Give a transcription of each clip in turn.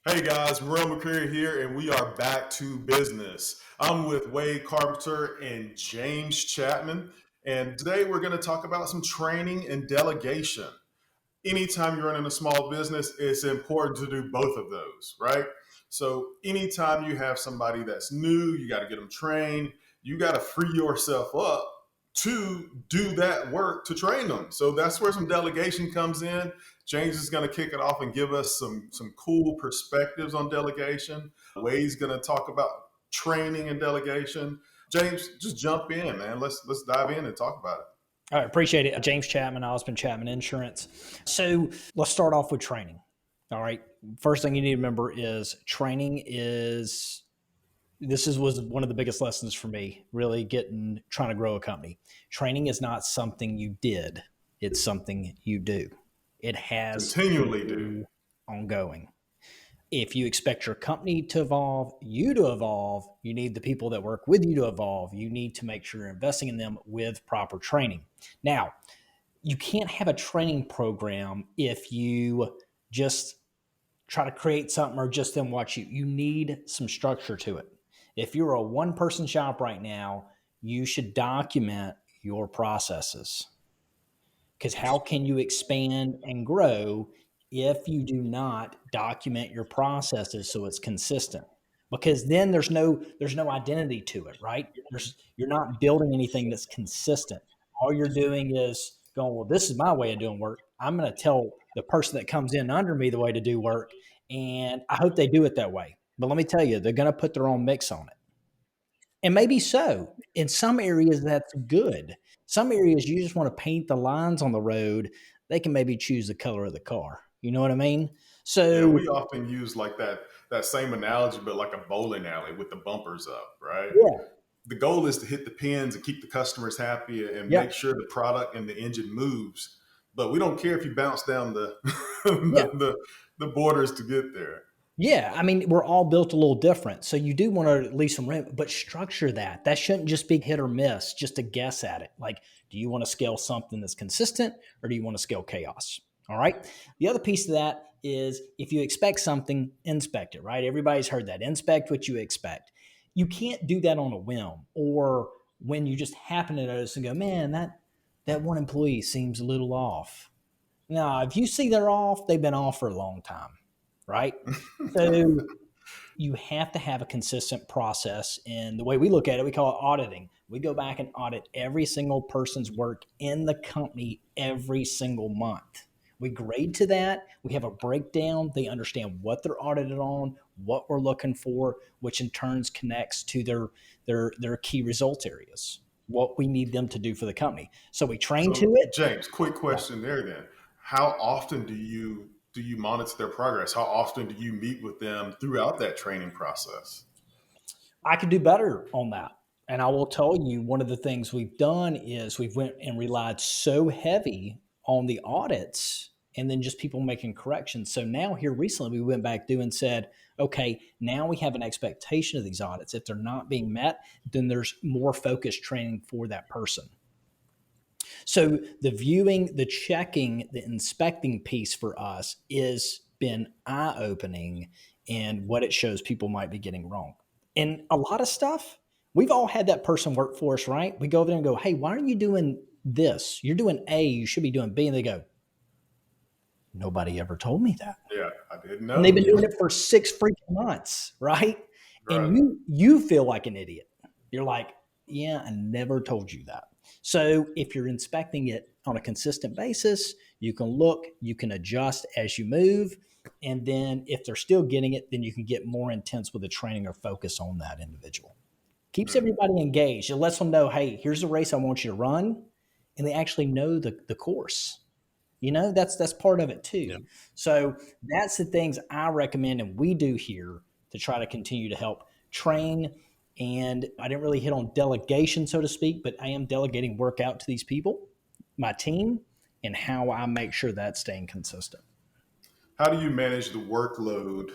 Hey guys, Royal McCreary here, and we are back to business. I'm with Wade Carpenter and James Chapman, and today we're going to talk about some training and delegation. Anytime you're running a small business, it's important to do both of those, right? So, anytime you have somebody that's new, you got to get them trained, you got to free yourself up to do that work to train them. So, that's where some delegation comes in. James is going to kick it off and give us some cool perspectives on delegation. Wade's going to talk about training and delegation. James, just jump in, man. Let's dive in and talk about it. All right, appreciate it. James Chapman, Osmond Chapman Insurance. So let's start off with training. All right. First thing you need to remember is training is was one of the biggest lessons for me, really trying to grow a company. Training is not something you did, it's something you do. It has to Continually do. be ongoing. If you expect your company to evolve, you to evolve, you need the people that work with you to evolve. You need to make sure you're investing in them with proper training. Now, you can't have a training program if you just try to create something or just then watch you. You need some structure to it. If you're a one person shop right now, you should document your processes. Because how can you expand and grow if you do not document your processes so it's consistent? Because then there's no identity to it, right? You're not building anything that's consistent. All you're doing is going, well, this is my way of doing work. I'm going to tell the person that comes in under me the way to do work, and I hope they do it that way. But let me tell you, they're going to put their own mix on it. And maybe so. In some areas, that's good. Some areas, you just want to paint the lines on the road. They can maybe choose the color of the car. You know what I mean? Yeah, So, we often use like that same analogy, but like a bowling alley with the bumpers up, right? yeah, The goal is to hit the pins and keep the customers happy and yeah, make sure the product and the engine moves. But we don't care if you bounce down the yeah. the borders to get there. Yeah, I mean, we're all built a little different. So you do want to leave some room, but structure that. That shouldn't just be hit or miss, just to guess at it. Like, do you want to scale something that's consistent or do you want to scale chaos? All right. The other piece of that is if you expect something, inspect it, right? Everybody's heard that. Inspect what you expect. You can't do that on a whim or when you just happen to notice and go, man, that one employee seems a little off. Now, if you see they're off, they've been off for a long time, right? So you have to have a consistent process. And the way we look at it, we call it auditing. We go back and audit every single person's work in the company every single month. We grade to that. We have a breakdown. They understand what they're audited on, what we're looking for, which in turns connects to their key results areas, what we need them to do for the company. So we train to So, it. James, quick Yeah. question there then. How often do you monitor their progress? How often do you meet with them throughout that training process? I could do better on that. And I will tell you, one of the things we've done is we've went and relied so heavy on the audits and then just people making corrections. So now here recently we went back through and said, okay, now we have an expectation of these audits. If they're not being met, then there's more focused training for that person. So the viewing, the checking, the inspecting piece for us is been eye opening and what it shows people might be getting wrong. And a lot of stuff, we've all had that person work for us, right? We go over there and go, hey, why aren't you doing this? You're doing A, you should be doing B. And they go, nobody ever told me that. Yeah, I didn't And they've know. been doing it for 6 freaking months, right? And Right. you feel like an idiot. You're like, yeah, I never told you that. So if you're inspecting it on a consistent basis, you can look, you can adjust as you move. And then if they're still getting it, then you can get more intense with the training or focus on that individual. Keeps Hmm. everybody engaged. It lets them know, hey, here's the race I want you to run. And they actually know the course. That's part of it Yeah. too. So that's the things I recommend and we do here to try to continue to help train. And I didn't really hit on delegation, so to speak, but I am delegating work out to these people, my team, and how I make sure that's staying consistent. How do you manage the workload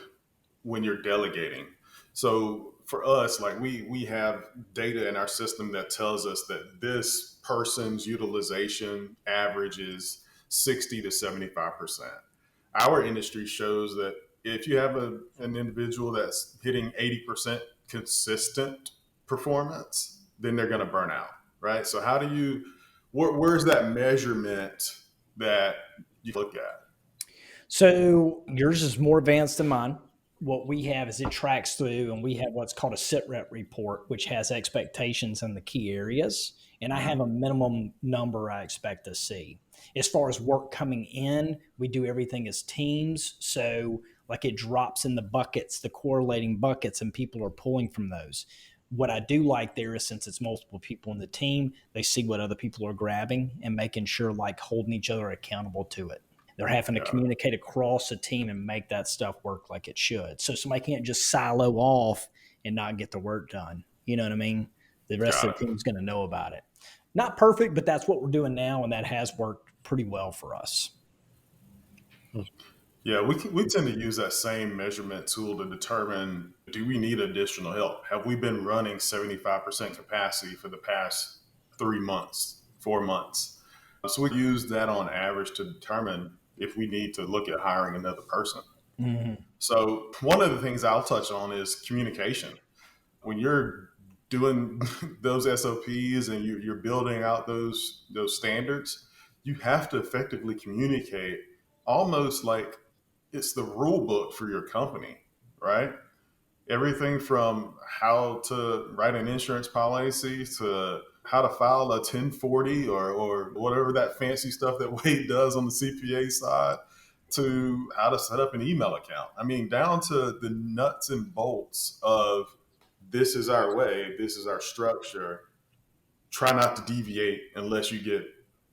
when you're delegating? So for us, like we have data in our system that tells us that this person's utilization average is 60 to 75%. Our industry shows that if you have an individual that's hitting 80% consistent performance, then they're going to burn out, right? So how do you, where's that measurement that you look at? So yours is more advanced than mine. What we have is it tracks through, and we have what's called a sit rep report, which has expectations in the key areas. And I have Mm-hmm. a minimum number I expect to see. As far as work coming in, we do everything as teams. So, like, it drops in the buckets, the correlating buckets, and people are pulling from those. What I do like there is, since it's multiple people in the team, they see what other people are grabbing and making sure, like, holding each other accountable to it. They're having to Got it. communicate across a team and make that stuff work like it should. So somebody can't just silo off and not get the work done. You know what I mean? The rest Got of it. the team's going to know about it. Not perfect, but that's what we're doing now, and that has worked pretty well for us. Yeah, we tend to use that same measurement tool to determine, do we need additional help? Have we been running 75% capacity for the past 3 months, 4 months? So we use that on average to determine if we need to look at hiring another person. Mm-hmm. So one of the things I'll touch on is communication. When you're doing those SOPs and you're building out those standards, you have to effectively communicate, almost like it's the rule book for your company, right? Everything from how to write an insurance policy to how to file a 1040 or whatever that fancy stuff that Wade does on the CPA side, to how to set up an email account. I mean, down to the nuts and bolts of, this is our way, this is our structure. Try not to deviate unless you get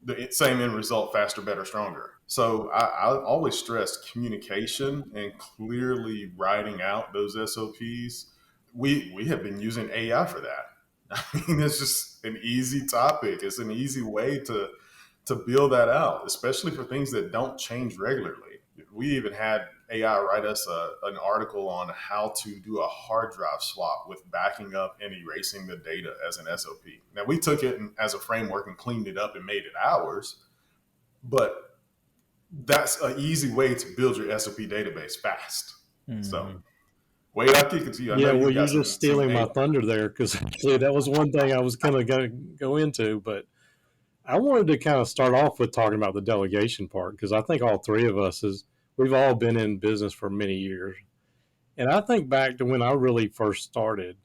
the same end result, faster, better, stronger. So I always stress communication and clearly writing out those SOPs. We have been using AI for that. I mean, it's just an easy topic. It's an easy way to build that out, especially for things that don't change regularly. We even had AI write us an article on how to do a hard drive swap with backing up and erasing the data as an SOP. Now, we took it as a framework and cleaned it up and made it ours, but that's an easy way to build your SOP database fast. So, Mm-hmm. Wade, I'll kick it to you. I know Yeah, well, you've you're got just some stealing my AI. thunder there because actually that was one thing I was kind of going to go into. But I wanted to kind of start off with talking about the delegation part because I think all three of us we've all been in business for many years. And I think back to when I really first started,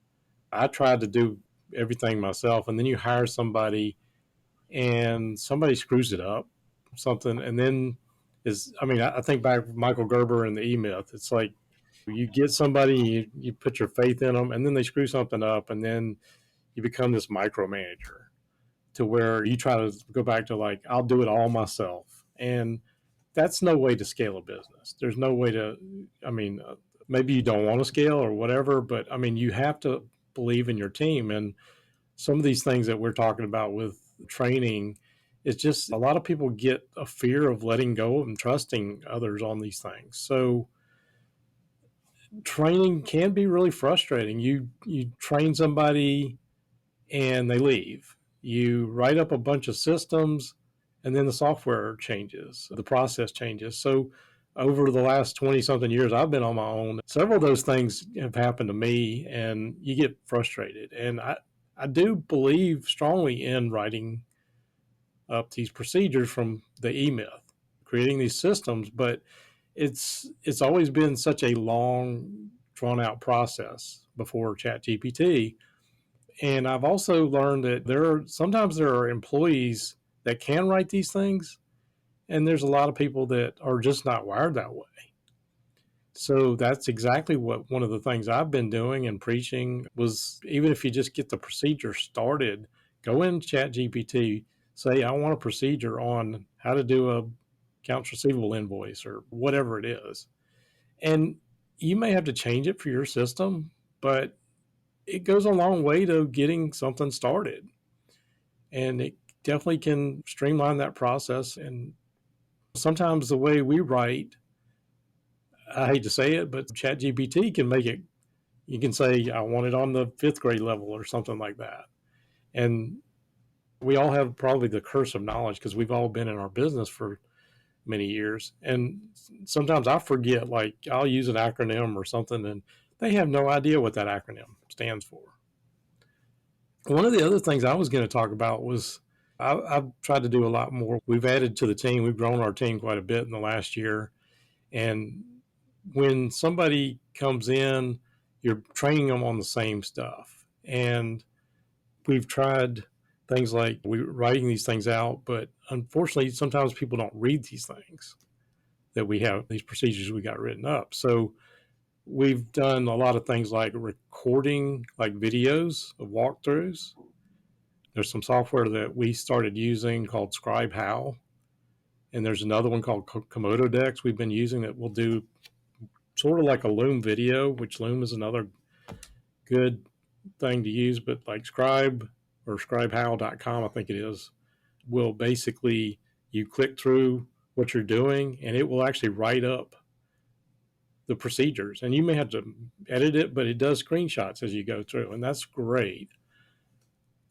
I tried to do everything myself. And then you hire somebody and somebody screws it up, something. And then I think back to Michael Gerber and the E Myth. It's like you get somebody, you put your faith in them, and then they screw something up. And then you become this micromanager to where you try to go back to like, I'll do it all myself. And that's no way to scale a business. There's no way to, I mean, maybe you don't want to scale or whatever, but I mean, you have to believe in your team. And some of these things that we're talking about with training, it's just a lot of people get a fear of letting go and trusting others on these things. So training can be really frustrating. You train somebody and they leave. You write up a bunch of systems and then the software changes, the process changes. So over the last 20 something years I've been on my own, several of those things have happened to me and you get frustrated. And I do believe strongly in writing up these procedures from the E-Myth, creating these systems, but it's always been such a long drawn out process before ChatGPT. And I've also learned that sometimes there are employees that can write these things, and there's a lot of people that are just not wired that way. So that's exactly what one of the things I've been doing and preaching was, even if you just get the procedure started, go in Chat GPT, say, I want a procedure on how to do a accounts receivable invoice or whatever it is. And you may have to change it for your system, but it goes a long way to getting something started. And it definitely can streamline that process. And sometimes the way we write, I hate to say it, but ChatGPT can make it, you can say, I want it on the fifth grade level or something like that. And we all have probably the curse of knowledge because we've all been in our business for many years. And sometimes I forget, like I'll use an acronym or something, and they have no idea what that acronym stands for. One of the other things I was going to talk about was I've tried to do a lot more. We've added to the team. We've grown our team quite a bit in the last year. And when somebody comes in, you're training them on the same stuff. And we've tried things like we're writing these things out, but unfortunately, sometimes people don't read these things that we have, these procedures we got written up. So we've done a lot of things like recording like videos of walkthroughs. There's some software that we started using called Scribe How, and there's another one called Komodo Dex we've been using that will do sort of like a Loom video, which Loom is another good thing to use, but like Scribe or scribehow.com, I think it is, will basically, you click through what you're doing and it will actually write up the procedures. And you may have to edit it, but it does screenshots as you go through, and that's great.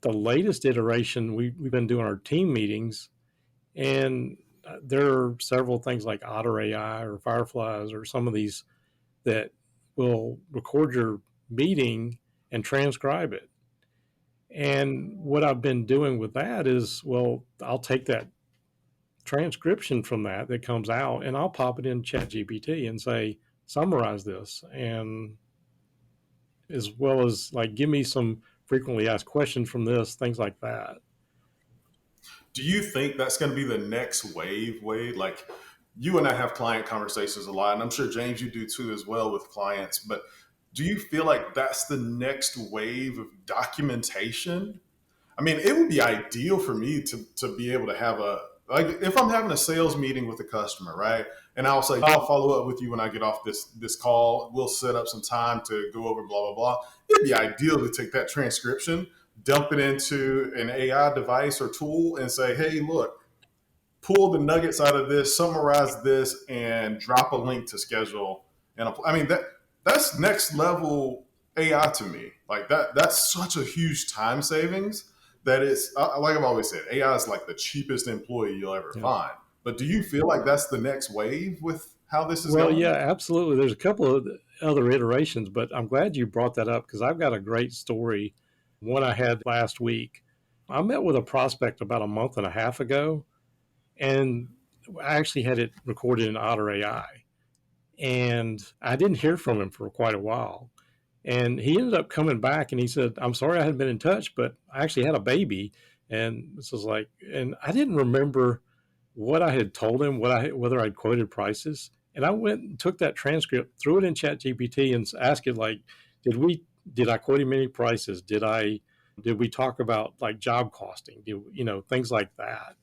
The latest iteration, we've been doing our team meetings, and there are several things like Otter AI or Fireflies or some of these that will record your meeting and transcribe it. And what I've been doing with that is, well, I'll take that transcription from that comes out and I'll pop it in ChatGPT and say, summarize this. And as well as like, give me some frequently asked questions from this, things like that. Do you think that's going to be the next wave, Wade? Like, you and I have client conversations a lot, and I'm sure, James, you do too as well with clients. But do you feel like that's the next wave of documentation? I mean, it would be ideal for me to be able to have a, like, if I'm having a sales meeting with a customer, right? And I'll say, I'll follow up with you when I get off this call. We'll set up some time to go over blah, blah, blah. It'd be ideal to take that transcription, dump it into an AI device or tool and say, hey, look, pull the nuggets out of this, summarize this, and drop a link to schedule. And I mean, that's next level AI to me. Like that's such a huge time savings that it's like I've always said, AI is like the cheapest employee you'll ever Yeah. find. But do you feel like that's the next wave with how this is Well, going? yeah, absolutely. There's a couple of other iterations, but I'm glad you brought that up because I've got a great story. One I had last week. I met with a prospect about a month and a half ago, and I actually had it recorded in Otter AI. And I didn't hear from him for quite a while. And he ended up coming back and he said, I'm sorry I hadn't been in touch, but I actually had a baby. And this was like, and I didn't remember what I had told him, whether I'd quoted prices. And I went and took that transcript, threw it in Chat GPT and asked it like, did I quote him any prices? Did we talk about like job costing? Things like that.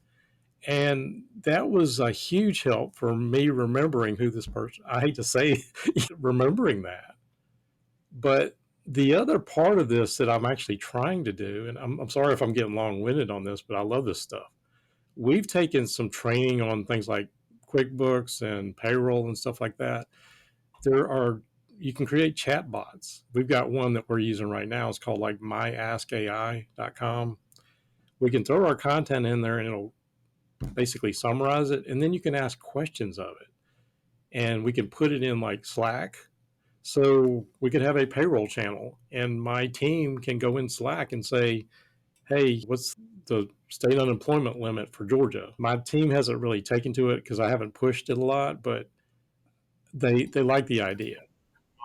And that was a huge help for me remembering who this person, I hate to say, remembering that. But the other part of this that I'm actually trying to do, and I'm sorry if I'm getting long winded on this, but I love this stuff. We've taken some training on things like QuickBooks and payroll and stuff like that. You can create chat bots. We've got one that we're using right now. It's called like myaskai.com. We can throw our content in there and it'll basically summarize it. And then you can ask questions of it. And we can put it in like Slack. So we could have a payroll channel and my team can go in Slack and say, hey, what's the state unemployment limit for Georgia? My team hasn't really taken to it because I haven't pushed it a lot, but they like the idea.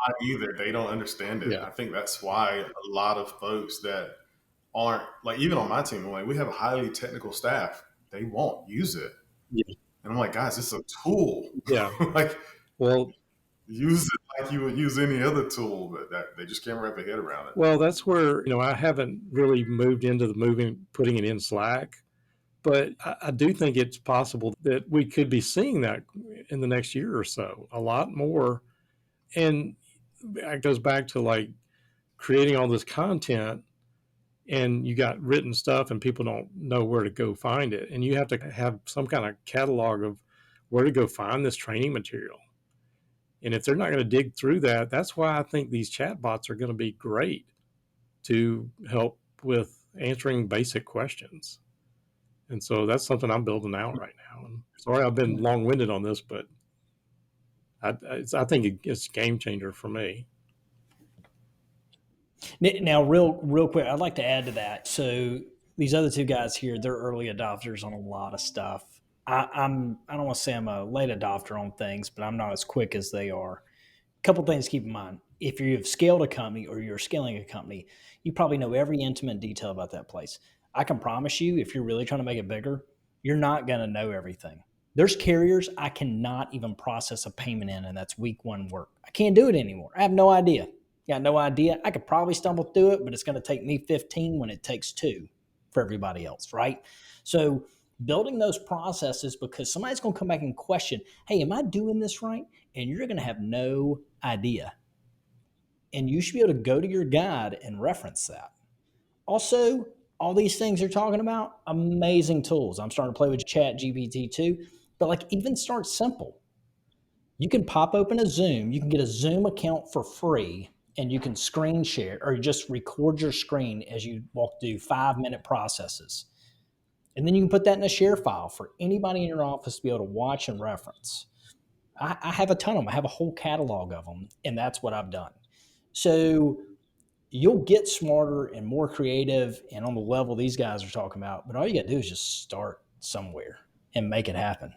Not either. They don't understand it. Yeah. I think that's why a lot of folks that aren't like, even on my team, like we have a highly technical staff, they won't use it. Yeah. And I'm like, guys, it's a tool. Yeah. Like, Well, use it like you would use any other tool, but that they just can't wrap their head around it. that's where, I haven't really moved into putting it in Slack, but I do think it's possible that we could be seeing that in the next year or so, a lot more. And it goes back to like creating all this content and you got written stuff and people don't know where to go find it. And you have to have some kind of catalog of where to go find this training material. And if they're not going to dig through that, that's why I think these chatbots are going to be great to help with answering basic questions. And so that's something I'm building out right now. And sorry, I've been long winded on this, but I think it's a game changer for me. Now, real quick, I'd like to add to that. So these other two guys here, they're early adopters on a lot of stuff. I don't want to say I'm a late adopter on things, but I'm not as quick as they are. Couple things to keep in mind. If you've scaled a company or you're scaling a company, you probably know every intimate detail about that place. I can promise you, if you're really trying to make it bigger, you're not going to know everything. There's carriers I cannot even process a payment in, and that's week one work. I can't do it anymore. I have no idea. Got no idea. I could probably stumble through it, but it's going to take me 15 when it takes 2 for everybody else, right? So building those processes, because somebody's going to come back and question, hey, am I doing this right? And you're going to have no idea. And you should be able to go to your guide and reference that. Also, all these things you're talking about, amazing tools. I'm starting to play with Chat GPT too, but like even start simple. You can pop open a Zoom, you can get a Zoom account for free, and you can screen share or just record your screen as you walk through 5-minute processes. And then you can put that in a share file for anybody in your office to be able to watch and reference. I have a ton of them. I have a whole catalog of them, and that's what I've done. So you'll get smarter and more creative and on the level these guys are talking about, but all you got to do is just start somewhere and make it happen.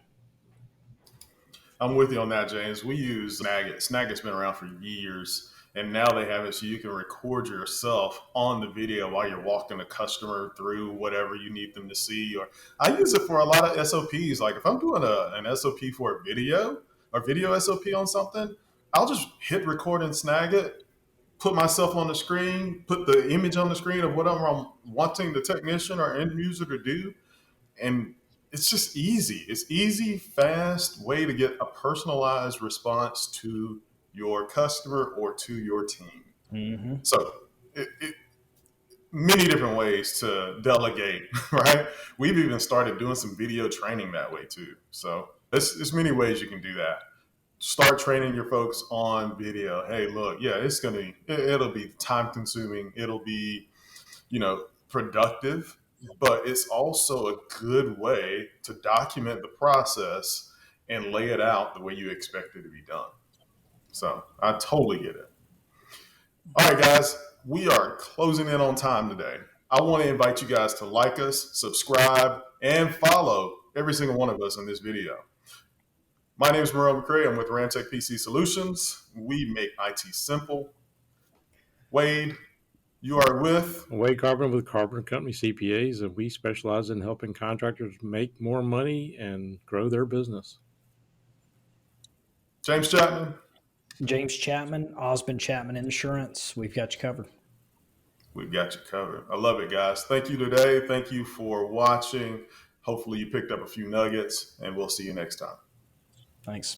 I'm with you on that, James. We use Snagit. Snagit's been around for years, and now they have it so you can record yourself on the video while you're walking a customer through whatever you need them to see. Or I use it for a lot of SOPs. Like if I'm doing an SOP for a video or video SOP on something, I'll just hit record in Snagit, put myself on the screen, put the image on the screen of whatever I'm wanting the technician or end user to do, and it's just easy. It's easy, fast way to get a personalized response to your customer or to your team. Mm-hmm. So, many different ways to delegate, right? We've even started doing some video training that way too. So, there's many ways you can do that. Start training your folks on video. Hey, look, yeah, it'll be time consuming. It'll be productive, but it's also a good way to document the process and lay it out the way you expect it to be done. So I totally get it. All right, guys, we are closing in on time today. I want to invite you guys to like us, subscribe, and follow every single one of us in this video. My name is Merle McCray. I'm with Ramtech PC Solutions. We make IT simple. Wade, you are with Wade Carbon with Carbon Company CPAs, and we specialize in helping contractors make more money and grow their business. James Chapman. James Chapman, Osmond Chapman Insurance. We've got you covered. We've got you covered. I love it, guys. Thank you today. Thank you for watching. Hopefully, you picked up a few nuggets, and we'll see you next time. Thanks.